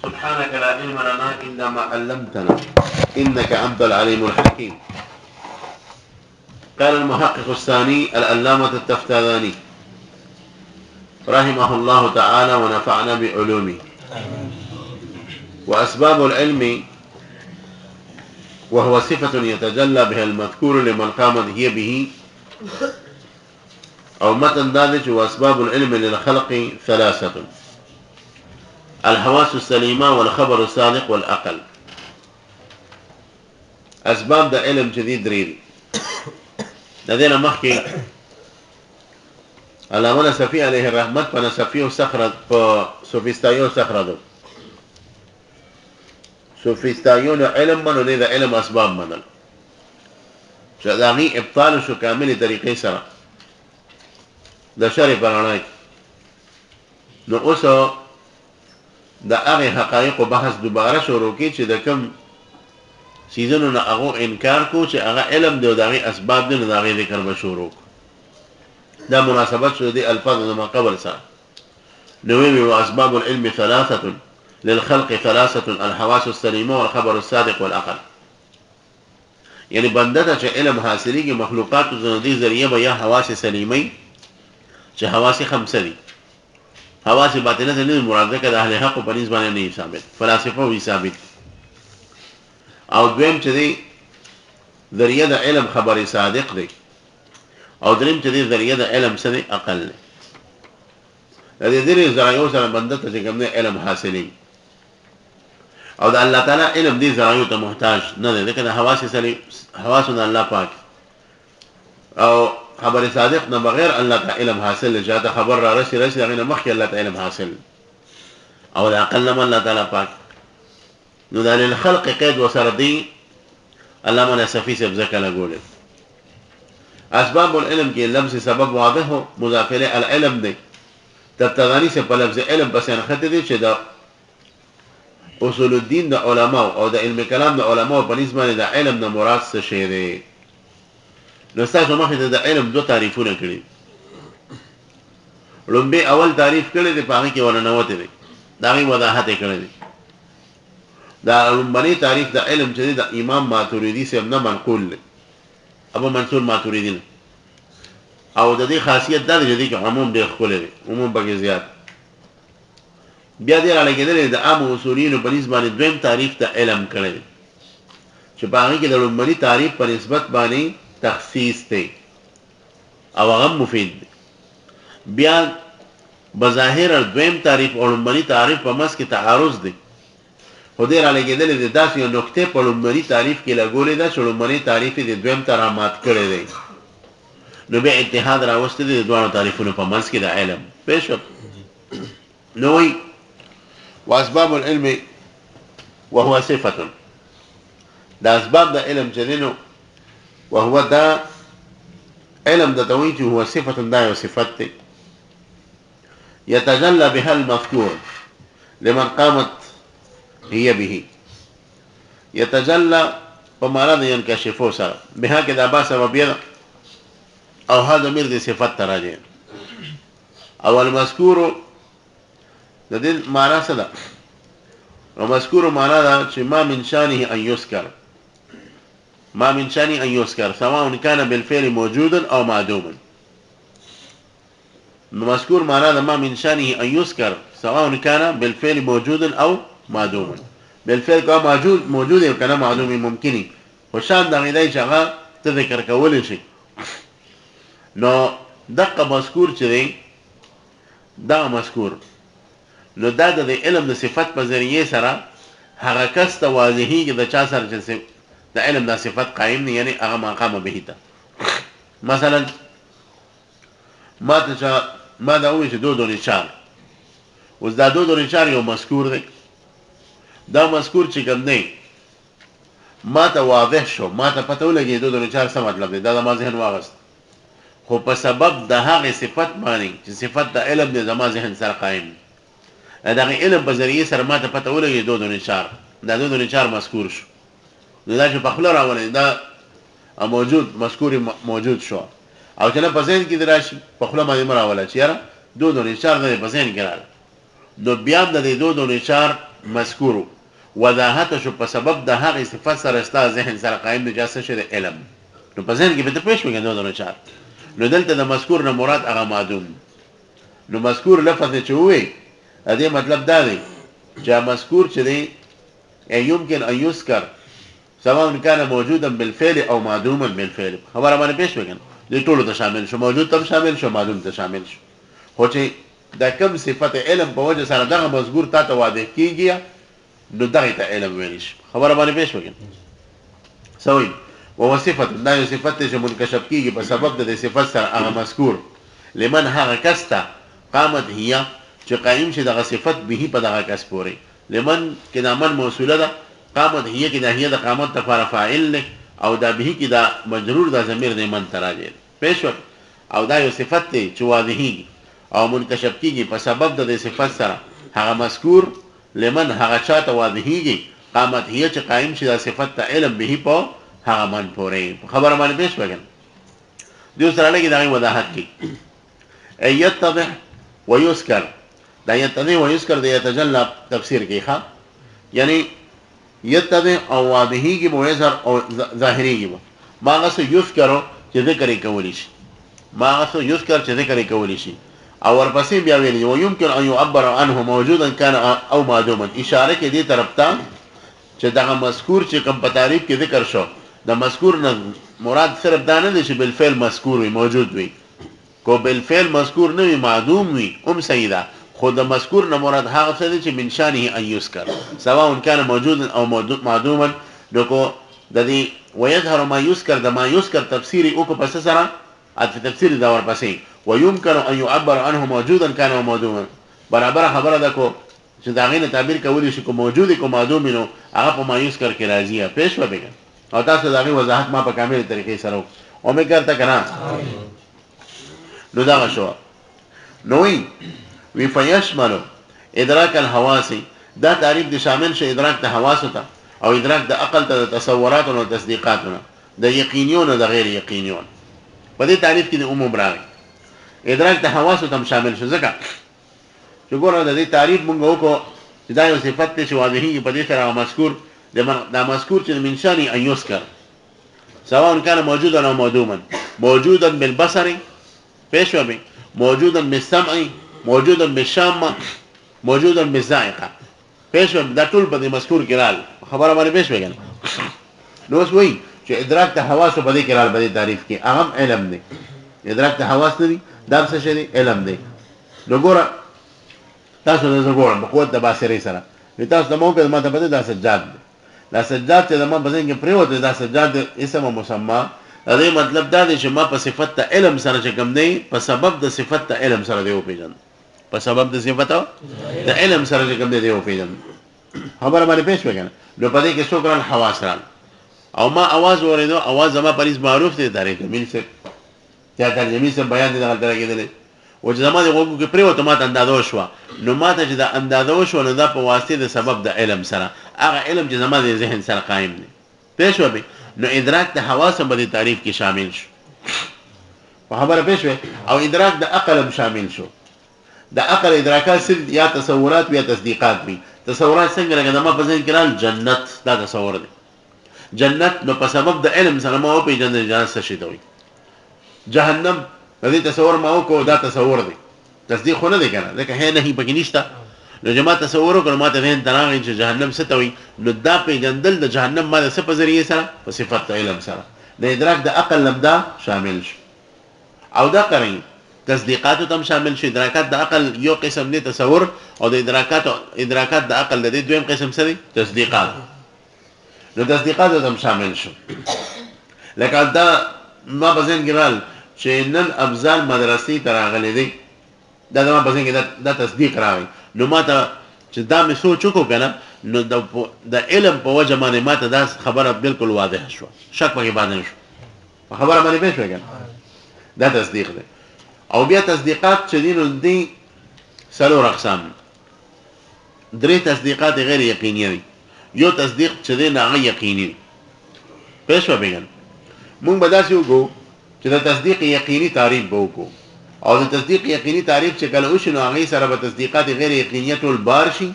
سبحانك لا علم لنا إلا ما علمتنا إنك أنت العليم الحكيم. قال المحقق الثاني العلامة التفتازاني رحمه الله تعالى ونفعنا بعلومه: وأسباب العلم وهو صفة يتجلى بها المذكور لمن قامت هي به، أو متن ذلك. وأسباب العلم للخلق ثلاثة: الحواس السليمة والخبر الصادق والعقل. أسباب دا علم جديد ريل لدينا مخي علامة نسفي عليه الرحمة فنسفيه سخرة فسوفيستايون سخرة سوفيستايون علم من وليد علم أسباب من شداغي إبطال شو كامل طريقي سرا دا شري براناي نقصو دا اغي حقائق بحث دوباره شروع کی چې د کم سیزنو نه هغه انکار کو چې هغه علم دی او دا غي اسباب دي نو دا غي ذکر به شروع دا مناسبت شو دي الفاظ ما قبل سره نووي. واسباب العلم ثلاثه للخلق ثلاثه: الحواس السليمه والخبر الصادق والعقل. یعنی بنده ته چې علم حاصلېږي مخلوقات زنه دي ذریعہ به یا حواس سلیمه چې حواس خمسه دي. حواس باطنه ته نه مراد ده کده اهل حق په نسبت باندې نه ثابت، فلسفه وی ثابت. او دویم چې دی ذریعہ د علم خبر صادق دی، او دریم چې دی ذریعہ د علم سره عقل دی. د دې ذرایو سره بنده ته کوم علم حاصلې او د الله تعالی علم دې ذرایو ته محتاج نه دی، کده حواسونه الله پاک او خبر صادق نه بغیر الله تعالی علم حاصل جاته خبر را رسي هغه مخکې الله تعالی علم حاصل او العقل نه الله تعالی پاک. نو د الخلق قید وسره دی علامه نصفی سے ذکر لګول. اسباب العلم کې لفظ سبب واضح هو مضاف الیه العلم دی تبتغانی سے په لفظ علم بس نه خته دي چې دا اصول الدین د علماء او د علم کلام د علماء په نسبت د علم نه مراد څه شی دی. نو تاسو مخکې د علم دو تعریفونه کړی. لومبه اول تعریف کړی دی په هغه کې ورننوته دی دا غي وضاحت کړی دی. دا لومبني تعریف د علم چې د امام ماتوریدی سره نه منقول دی، ابو منصور ماتوریدی، او د دې خاصیت دا دی چې عموم ډېر خپل دی، عموم بګي زیات. بیا دې راګیدل د عام اصولینو په نسبت باندې دویم تعریف د علم کړی دی چې په هغه کې د لومبني تعریف په نسبت باندې تخصیص دی او هغه مفید دی. بیا بظاهر دویم تعریف او لومبني تعریف په مس کې تعارض دی، خو دې را لګیدل د داسې یو نقطې په لومبني تعریف کې لګولې ده چې لومبني تعریف د دویم تر مات کړی دی. نو به اتحاد راوسته دي د دوه تعریفونو په منځ کې د علم پېښ. نو وی واسباب العلم وهو صفه، دا اسباب د علم چې دینو وهو دا علم د توحید هو صفه دا یو صفت دی يتجلى بها المذكور لمن قامت هي به. يتجلى بمعنى ينكشف سر بها كده باس وبيض او هذا مرد صفات تراجع او المذكور د دې معنی څه ده؟ المذكور معنی دا چې ما من شانه ان يذكر، ما من شانه ان يذكر سواء كان بالفعل موجودا او معدوما. المذكور معنی دا ما من شانه ان يذكر سواء كان بالفعل موجودا او معدوما. بالفعل کا موجود او کنه معدوم ممکنی خو شان دا غیدای چې هغه ته ذکر کول شي. نو دغه مذکور چې دی دا مذکور نو دا د علم د صفت په ذریعه سره هغه کس ته واضحي د چا سره چې د علم د صفت قائم نه یعنی هغه مقام به ته. مثلا ما دا وایي چې دو نشار اوس دا دو نشار یو مذکور دی. دا مذکور چې کوم دی ما ته واضح شو، ما ته پته ولګي دو نشار څه مطلب دی، دا د ما ذهن واغست، خو په سبب د هغه صفت باندې چې صفت د علم د زما ذهن سره قائم دی. دا علم په ذریعه سره ما ته پته ولګي دو نشار، دا دو نشار مذکور شو. نو دا چې په خپل راولې دا موجود مذکور موجود شو او چې نه په ذهن کې دراشي په خپل باندې مراوله چې یاره دو نشار نه په ذهن کې راځي نو بیا د دې دوه نچار مذکورو وضاحت شو په سبب د هغه صفت سره ستا ذهن سره قائم دی جاسه شه د علم نو په ذهن کې به ته پېښ وګڼې دوه نچار نو دلته د مذکور نه مراد هغه معدوم نو مذکور لفظ چې وې ا دې مطلب دا دی چې مذکور چې دی يمكن ان يذكر سواء كان موجودا بالفعل او معدوما بالفعل خبره باندې پېښ وګڼې دې ټولو ته شامل شو موجود ته شامل شو معدوم ته شامل شو خو چې دا کوم صفت علم په وجه سره دغه مذکور تا ته واضح کیږي نو دغه ته علم ویل شي خبره باندې پېښ وګڼې سوي او صفت دا یو صفت چې منکشف کیږي په سبب د صفت سره هغه مذکور لمن هغه کستا قامت هي چې قائم شي دغه صفت به په دغه کس پورې لمن کې د من موصوله ده قامت هي کې د هي د قامت لپاره فاعل له او دا به کې دا مجرور دا ضمیر د من تراجع پېښ او دا یو صفت دی چې واضحي او منکشف کیږي په سبب د صفت سره هغه مذکور لمن هغه چاته واضحيږي قامت هي چې قائم شي دا صفت ته علم به په هغه من پورې خبره باندې پېښ وګڼه دیو سره لګي دا وضاحت کی ایتضح ويذكر دا يتضح ويذكر دا يتجلى تفسیر کې ښا یعنی يتضح او واضحيږي ويظهر او ظاهريږي ما غسو يذكر چې ذکر کولی شي ما غسو يذكر چې ذکر کولی شي او ورپسې بیا ویلي او يمكن ان يعبر عنه موجودا كان او معدوما اشاره کې دې طرف ته چې دغه مذکور چې کوم په تعریف کې ذکر شو د مذکور نه مراد صرف دا نه دی چې بالفعل مذکور وي موجود وي کو بالفعل مذکور نه وي معدوم وي سیدا خود د مذکور نه مراد هغه څه دی چې من شانه ان يذكر سواء كان موجودا او معدوما دغه د دې ويظهر ما يذكر د ما يذكر تفسيري او کو پس سره د تفسیر دا ورپسې ويمكن ان يعبر عنه موجودا كان ومعدوما برابر خبره ده کو چې دا غینه تعبیر کولی شي کو موجود کو معدوم نو هغه په ما يذكر کې راځي پېښ وبګا او تاسو دا غي وضاحت ما په کامل طریقې سره او مې کړتا کنه نو دا شو نو وی فیشمل ادراک الحواس دا تعریف دي شامل شي ادراک د حواس ته او ادراک د عقل ته تصورات او تصدیقات د یقینیون او د غیر یقینیون په دې تعریف کې د عموم راغی ادراک د حواس ته شامل شو ځکه چې ګوره د دې تعریف مونږ وکړو چې دا یو صفت ته واضحي په دې سره مذکور دا مذکور چې من شان ان يذكر سواء كان موجودا او معدوما موجودا بالبصر پېښوي موجودا بالسمع موجودا بالشامه موجودا بالذائقه پېښوي دا ټول په دې مذکور کې رال خبره باندې پېښوي کنه نو اوس وایي چې ادراک د حواس په دې کې رال په دې تعریف کې اهم علم دی ادراک د حواس نه دي دا څه شی دی علم دی نو ګوره تاسو نه زګورم په قوت د بصری سره تاسو د مو په ماته پته دا سجاد دی دا سجاد چې د ما په ځین کې پریوته دا سجاد اسم مسما دا مطلب دا دی چې ما په صفت ته علم سره چې کوم دی په سبب د صفت ته علم سره دی او پیژن په سبب د صفت د علم سره چې کوم دی او پیژن خبره باندې پېښ وکړه نو په دې کې څو کړه حواس رال او ما आवाज اوریدو आवाज زما پریز معروف دی تاریخ مل سے یا ترجمه سے بیان دي غلطه کېدل او چې زما د غوږو کې پریوته ما ته اندازو شو نو ما ته چې دا اندازو شو نو دا په واسطه د سبب د علم سره هغه علم چې زما د ذهن سره قائم دی پېښ وبي نو ادراک د حواس په دې تعریف کې شامل شو په خبره پېښ او ادراک د عقل هم شامل شو د عقل ادراکات سره یا تصورات یا تصدیقات وي تصورات څنګه لکه ما په ذهن کې رال جنت دا تصور دی جنت نو په سبب د علم سره ما په جنت جنت څه شي دوی جهنم دې تصور ما کو دا تصور دی تصدیق خو نه دی کنه ځکه هي نه پکې نشته نو جما تصور وکړ ما ته وین ترانه چې جهنم څه توي نو دا په جندل د جهنم ما څه په ذریعہ سره په صفت علم سره د ادراک د عقل لمدا شامل شو او دا کوي تصدیقات هم شامل شي ادراکات د عقل یو قسم دی تصور او د ادراکات د عقل د دویم قسم سره تصدیقات نو تصدیقات هم شامل شو لکه دا ما بزن ګرال چې نن ابزال مدرسې تراغلې دي دا ما بزن کې دا تصدیق راوي نو ما ته چې دا مې سوچ وکړ کنه نو د علم په وجه باندې ما ته دا خبره بالکل واضح شو شک پکې باندې شو خبره باندې پېښ وکړه دا تصدیق دی او بیا تصدیقات چې دي څلور اقسام درې تصدیقات غیر یقیني دي یو تصدیق چې دی نه یقیني پېښ وبګن مونږ به داسې وګو چې د تصدیق یقیني تعریف به وکړو او د تصدیق یقیني تعریف چې کله وشي نو هغه سره به تصدیقات غیر یقینیه ټول بار شي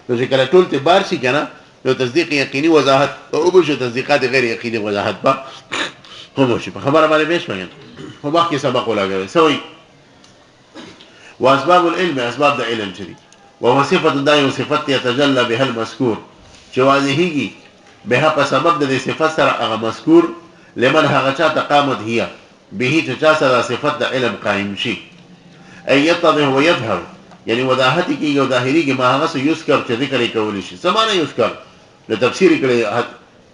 نو چې کله ټول ته بار شي کنه نو تصدیق یقیني وضاحت او به تصدیقات غیر یقیني وضاحت به هم شي په خبره باندې بهش وایي خو باقي سبق ولاګوي سوي واسباب العلم اسباب د علم شری وهو صفه دایو صفت يتجلى بها المذكور چې واضحيږي به په سبب د صفت سره هغه مذکور لمن هغه چا تقامت هي به چې چا سره صفت د علم قائم شي اي يتضح ويظهر يعني وضاحت کی او ظاهری کی ما هغه یذکر چې ذکر کولی شي سمانه یذکر لتفسیر کړي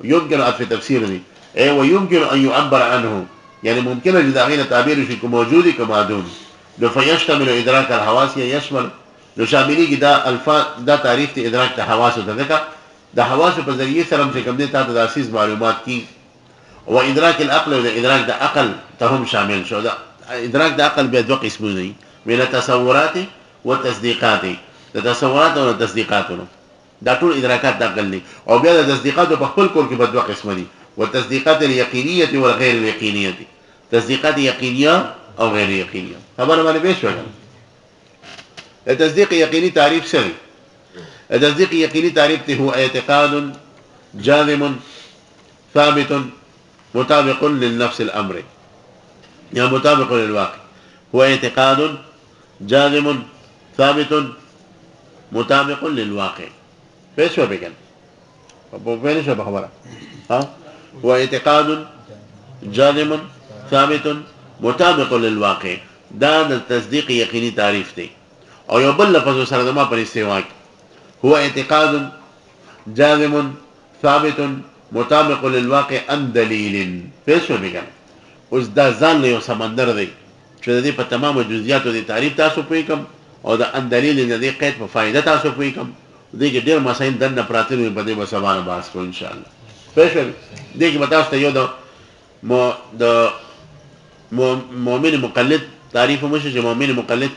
يمكن في تفسير دي اي ويمكن ان يعبر عنه يعني ممكن ان داغینه تعبیر شي موجودي کمادون لو فيشتمل ادراك الحواس يشمل لو شاملي کی دا الفاظ دا تعریف ته ادراک ته حواس ته ځکه د حواس په ذریعه سره چې کوم دي ته د اساس معلومات کی او ادراک العقل او ادراک د عقل ته هم شامل شو دا ادراک د عقل به دوه قسمونه دي من التصورات والتصديقات د تصورات او تصدیقات دا ټول ادراکات د عقل دي او بیا د تصدیقات په خپل کول کې په دوه قسمه دي والتصديقات اليقينيه والغير اليقينيه تصديقات يقينيه او غير يقينيه خبر باندې به شو التصديق يقيني تعريف سري التصديق يقيني تعريف هو اعتقاد جازم ثابت مطابق للنفس الامر یا مطابق للواقع هو اعتقاد جازم ثابت مطابق للواقع پیش ہو بگن پیش ہو بخبرہ هو اعتقاد جازم ثابت مطابق للواقع دا د تصدیق یقینی تعریف دی او یو بل لفظ سره دما پر استوا هو اعتقاد جازم ثابت مطابق للواقع ان دلیل پیش ہو بگن اوس دا ځان له یو سمندر دی چې د دې په تمامه جزئیاتو د تعریف تاسو پوي کوم او د ان دلیل د دې قید په فائدہ تاسو پوي کوم دې کې ډېر مسائل دنه پراته وي په دې به سبانه باس کو ان شاء الله پېښ دې کې بتاوس ته یو د مؤمن مقلد تعریف مشه چې مؤمن مقلد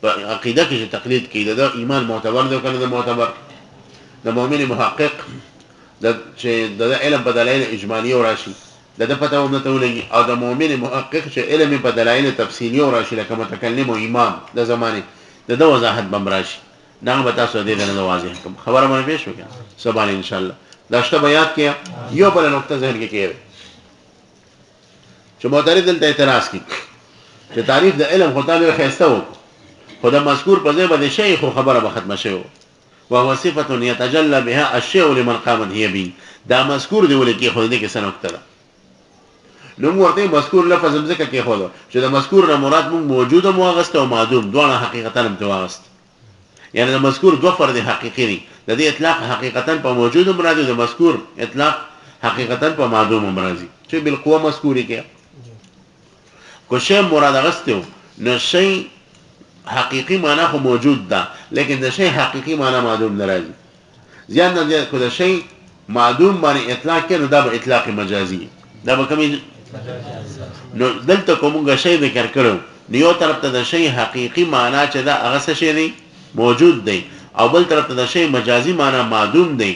په عقیده کې چې تقلید کوي د ایمان معتبر دی کنه د معتبر د مؤمن محقق د چې د علم په دلایل اجمالیه راشي د پته ونه تولګي او د مؤمن محقق چې علم په دلایل تفصیلیه راشي لکه متکلم او امام د زمانه د وضاحت بمراشي دا به تاسو دې نه واضح کوم خبره مې پېښ وکړه سبحان ان شاء الله دا شته بیان کې یو بل نقطه ذهن کې کېږي چې معترض دلته اعتراض کوي چې تعریف د علم خو تعالی خسته و خو د مذکور په ځای باندې شی خو خبره به ختمه شوی وهو صفه يتجلى بها الشيء لمن قامت هي به دا مذکور دی ولکه خو دې کې څه نقطه ده نو ورته مذکور لفظ ځکه کې خو چې د مذکور نه مراد مونږ موجوده مواغسته او معدوم دوه حقیقتا هم تواغست یعنی د مذکور دوه فرد حقیقي دي د دې اطلاق حقیقتا په موجود مراد د مذکور اطلاق حقیقتا په معدوم مراد چې بالقوه مذکوري کې کو شی مراد غستو نو شی حقیقی معنی خو موجود ده لیکن د شی حقیقی معنی معدوم ناراضي ځان نه کو د شی معدوم باندې اطلاق کې نو دا به اطلاق مجازي دا به کومي نو دلته کومه شی ذکر کړو نیو طرف ته د شی حقیقی معنی چې دا هغه څه شی دی موجود دی او بل طرف ته د شی مجازي معنی معدوم دی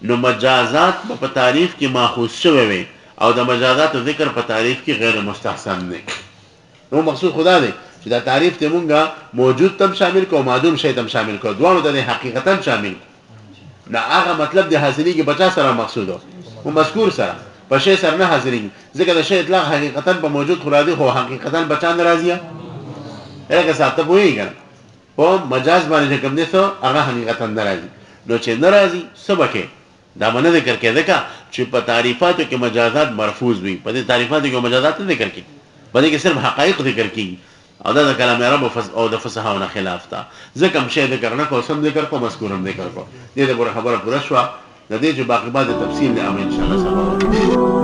نو مجازات په تعریف کې ماخوذ شوی وي او د مجازات ذکر په تعریف کې غیر مستحسن نه نو مقصود خدا دی چې دا تعریف ته مونږه موجود تم شامل کو معدوم شی تم شامل کو دوه د حقیقتا شامل نه هغه مطلب د حاصلې کې بچا سره مقصود او مذکور سره په شی سره نه حاضرې ځکه د شی اطلاق حقیقتا په موجود خرادي خو حقیقتا بچا ناراضیه هغه ساته پوېږي او مجاز باندې کوم دي څو هغه حقیقتا ناراضي نو چې ناراضي سبکه دا باندې ذکر کې ځکه چې په تعریفاتو کې مجازات مرفوض وي په دې تعریفاتو کې مجازات نه ذکر کې په دې کې صرف حقایق ذکر کیږي او دا د کلام عرب او د فصحاونه خلاف تا ځکه هم شی ذکر نه کو سم ذکر کو مذکورم ذکر کو دې د خبره پوره شو د دې چې باقی بعد تفصیل نه ان شاء الله سبا